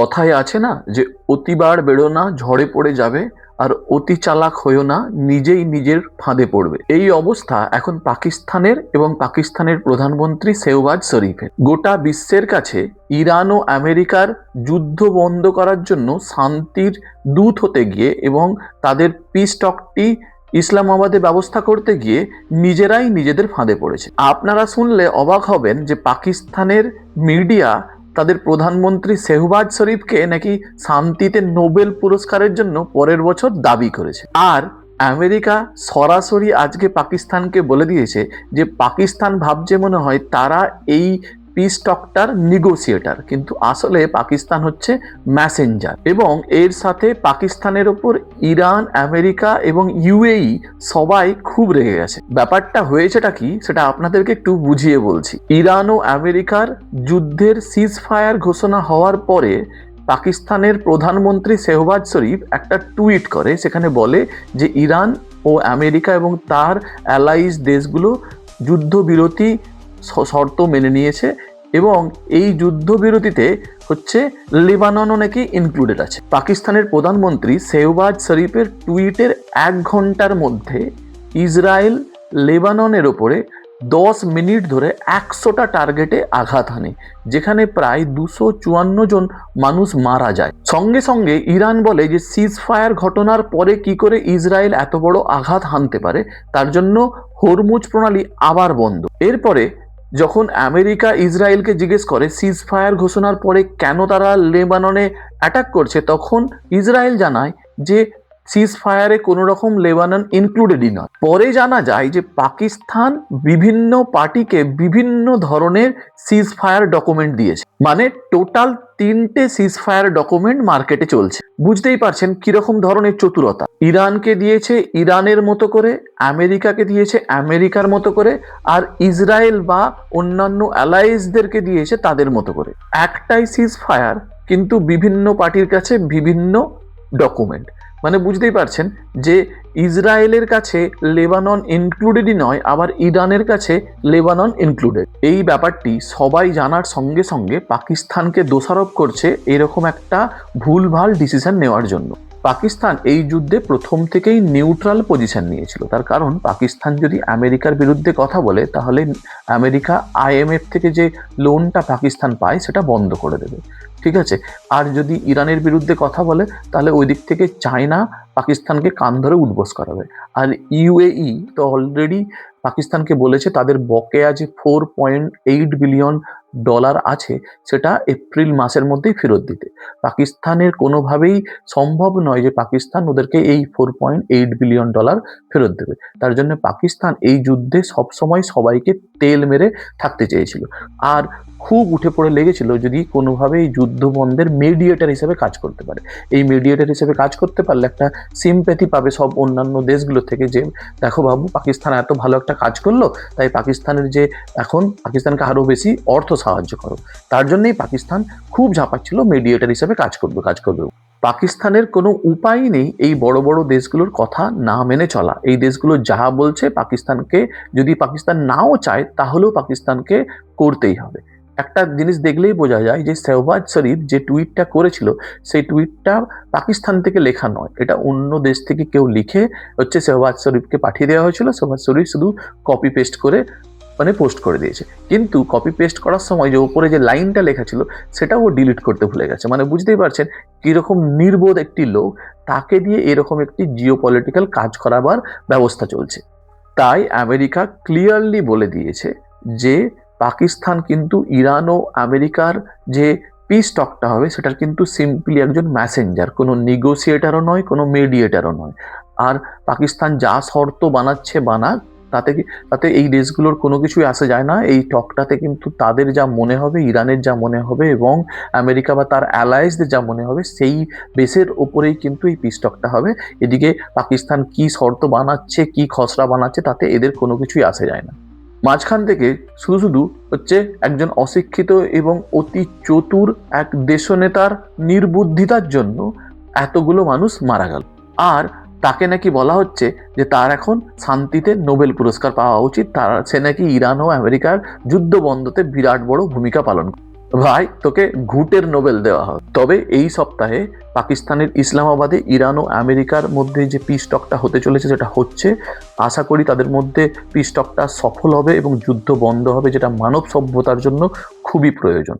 কথায় আছে না যে অতিবার বেরো না, ঝড়ে পড়ে যাবে, আর অতি চালাক হয়েও না, নিজেই নিজের ফাঁদে পড়বে। এই অবস্থা এখন পাকিস্তানের এবং পাকিস্তানের প্রধানমন্ত্রী শেহবাজ শরীফের। গোটা বিশ্বের কাছে ইরান ও আমেরিকার যুদ্ধ বন্ধ করার জন্য শান্তির দূত হতে গিয়ে এবং তাদের পিস টকটি ইসলামাবাদে ব্যবস্থা করতে গিয়ে নিজেরাই নিজেদের ফাঁদে পড়েছে। আপনারা শুনলে অবাক হবেন যে পাকিস্তানের মিডিয়া তাদের প্রধানমন্ত্রী শেহবাজ শরীফকে নাকি শান্তিতে নোবেল পুরস্কারের জন্য পরের বছর দাবি করেছে। আর আমেরিকা সরাসরি আজকে পাকিস্তানকে বলে দিয়েছে যে পাকিস্তান ভাবছে মনে হয় তারা এই পিস টকটার নেগোসিয়েটার, কিন্তু আসলে পাকিস্তান হচ্ছে ম্যাসেঞ্জার। এবং এর সাথে পাকিস্তানের ওপর ইরান, আমেরিকা এবং ইউএই সবাই খুব রেগে গেছে। ব্যাপারটা হয়েছেটা কি সেটা আপনাদেরকে একটু বুঝিয়ে বলছি। ইরান ও আমেরিকার যুদ্ধের সিজ ফায়ার ঘোষণা হওয়ার পরে পাকিস্তানের প্রধানমন্ত্রী শেহবাজ শরীফ একটা টুইট করে, সেখানে বলে যে ইরান ও আমেরিকা এবং তার অ্যালাইজ দেশগুলো যুদ্ধবিরতি শর্ত মেনে নিয়েছে এবং এই যুদ্ধবিরতিতে হচ্ছে লেবাননও নাকি ইনক্লুডেড আছে। পাকিস্তানের প্রধানমন্ত্রী শেহবাজ শরীফের টুইটের 1 ঘন্টার মধ্যে ইসরায়েল লেবাননের ওপরে 10 মিনিট ধরে 100টা টার্গেটে আঘাত হানে, যেখানে প্রায় 254 জন মানুষ মারা যায়। সঙ্গে সঙ্গে ইরান বলে যে সিজ ফায়ার ঘটনার পরে কি করে ইসরায়েল এত বড় আঘাত হানতে পারে, তার জন্য হরমুজ প্রণালী আবার বন্ধ। এরপরে যখন আমেরিকা ইসরায়েলকে জিজ্ঞেস করে সিজ ফায়ার ঘোষণার পরে কেন তারা লেবাননে অ্যাটাক করছে, তখন ইসরায়েল জানায় যে সিজ ফায়ারে কোনো রকম লেবানন ইনক্লুডেডই নয়। পরে জানা যায় যে পাকিস্তান বিভিন্ন পার্টিকে বিভিন্ন ধরনের সিজ ফায়ার ডকুমেন্ট দিয়েছে, মানে টোটাল 3টে সিজ ফায়ার ডকুমেন্ট মার্কেটে চলছে। বুঝতেই পারছেন কিরকম ধরনের চতুরতা। ইরানকে দিয়েছে ইরানের মতো করে, আমেরিকাকে দিয়েছে আমেরিকার মতো করে, আর ইসরায়েল বা অন্যান্য অ্যালাইজদেরকে দিয়েছে তাদের মতো করে। একটাই সিজ ফায়ার, কিন্তু বিভিন্ন পার্টির কাছে বিভিন্ন ডকুমেন্ট। মানে বুঝতেই পারছেন যে ইসরায়েলের কাছে লেবানন ইনক্লুডেডই নয়, আবার ইরানের কাছে লেবানন ইনক্লুডেড। এই ব্যাপারটি সবাই জানার সঙ্গে সঙ্গে পাকিস্তানকে দোষারোপ করছে এরকম একটা ভুলভাল ডিসিশন নেওয়ার জন্য। পাকিস্তান এই যুদ্ধে প্রথম থেকেই নিউট্রাল পজিশন নিয়েছিল, তার কারণ পাকিস্তান যদি আমেরিকার বিরুদ্ধে কথা বলে তাহলে আমেরিকা IMF থেকে যে লোনটা পাকিস্তান পায় সেটা বন্ধ করে দেবে, ঠিক আছে। আর যদি ইরানের বিরুদ্ধে কথা বলে তাহলে ওই দিক থেকে চায়না পাকিস্তানকে কান ধরে উঠবোস করাবে। আর UAE তো অলরেডি পাকিস্তানকে বলেছে তাদের বকেয়া যে $4.8 বিলিয়ন আছে সেটা এপ্রিল মাসের মধ্যেই ফেরত দিতে। পাকিস্তানের কোনোভাবেই সম্ভব নয় যে পাকিস্তান ওদেরকে এই $4.8 বিলিয়ন ফেরত দেবে। তার জন্য পাকিস্তান এই যুদ্ধে সবসময় সবাইকে তেল মেরে থাকতে চেয়েছিল, আর খুব উঠে পড়ে লেগেছিল যদি কোনোভাবে এই যুদ্ধ বন্ধের মিডিয়েটর হিসেবে কাজ করতে পারে। এই মিডিয়েটর হিসেবে কাজ করতে পারলে একটা সিম্প্যাথি পাবে সব অন্যান্য দেশগুলো থেকে, যে দেখো বাবু পাকিস্তান এত ভালো একটা কাজ করলো, তাই পাকিস্তানের যে এখন পাকিস্তানকে আরো বেশি অর্থ সাহায্য করো। তার জন্যই পাকিস্তান খুব ঝাঁপাচ্ছিল মিডিয়েটর হিসেবে কাজ করবে। পাকিস্তানের কোনো উপায় নেই এই বড় বড় দেশগুলোর কথা না মেনে চলা। এই দেশগুলো যা বলছে পাকিস্তানকে, যদি পাকিস্তান নাও চায় তাহলেও পাকিস্তানকে করতেই হবে। একটা জিনিস দেখলেই বোঝা যায় যে শেহবাজ শরীফ যে টুইটটা করেছিল সেই টুইটটা পাকিস্তান থেকে লেখা নয়, এটা অন্য দেশ থেকে কেউ লিখে হচ্ছে শেহবাজ শরীফকে পাঠিয়ে দেওয়া হয়েছিল। শেহবাজ শরীফ শুধু কপি পেস্ট করে পোস্ট করে দিয়েছে, কিন্তু কপি পেস্ট করার সময় যে উপরে যে লাইনটা লেখা ছিল সেটাও ও ডিলিট করতে ভুলে গেছে। মানে বুঝতেই পারছেন কিরকম নির্বোধ একটি লোক, তাকে দিয়ে এরকম একটি জিওপলিটিক্যাল কাজ করাবার ব্যবস্থা চলছে। তাই আমেরিকা ক্লিয়ারলি বলে দিয়েছে যে পাকিস্তান কিন্তু ইরান ও আমেরিকার যে পিস টকটা হবে সেটার কিন্তু সিম্পলি একজন ম্যাসেঞ্জার, কোনো নেগোসিয়েটারও নয়, কোনো মিডিয়েটারও নয়। আর পাকিস্তান যা শর্ত বানাচ্ছে বানাক, তাতে এই দেশগুলোর কোনো কিছুই আসে যায় না। এই টকটাতে কিন্তু তাদের যা মনে হবে, ইরানের যা মনে হবে এবং আমেরিকা বা তার অ্যালাইজদের যা মনে হবে সেই বেসের ওপরেই কিন্তু এই পিস টকটা হবে। এদিকে পাকিস্তান কি শর্ত বানাচ্ছে, কি খসড়া বানাচ্ছে, তাতে এদের কোনো কিছুই আসে যায় না। মাঝখান থেকে শুধু হচ্ছে একজন অশিক্ষিত এবং অতি চতুর এক দেশনেতার নির্বুদ্ধিতার জন্য এতগুলো মানুষ মারা গেল, আর তাকে নাকি বলা হচ্ছে যে তার এখন শান্তিতে নোবেল পুরস্কার পাওয়া উচিত। সে নাকি ইরান ও আমেরিকার যুদ্ধ বন্ধতে বিরাট বড় ভূমিকা পালন করে। ভাই তোকে ঘুটের নোবেল দেওয়া হবে। তবে এই সপ্তাহে পাকিস্তানের ইসলামাবাদে ইরান ও আমেরিকার মধ্যে যে পিস টকটা হতে চলেছে সেটা হচ্ছে। আশা করি তাদের মধ্যে পিস টকটা সফল হবে এবং যুদ্ধ বন্ধ হবে, যেটা মানব সভ্যতার জন্য খুবই প্রয়োজন।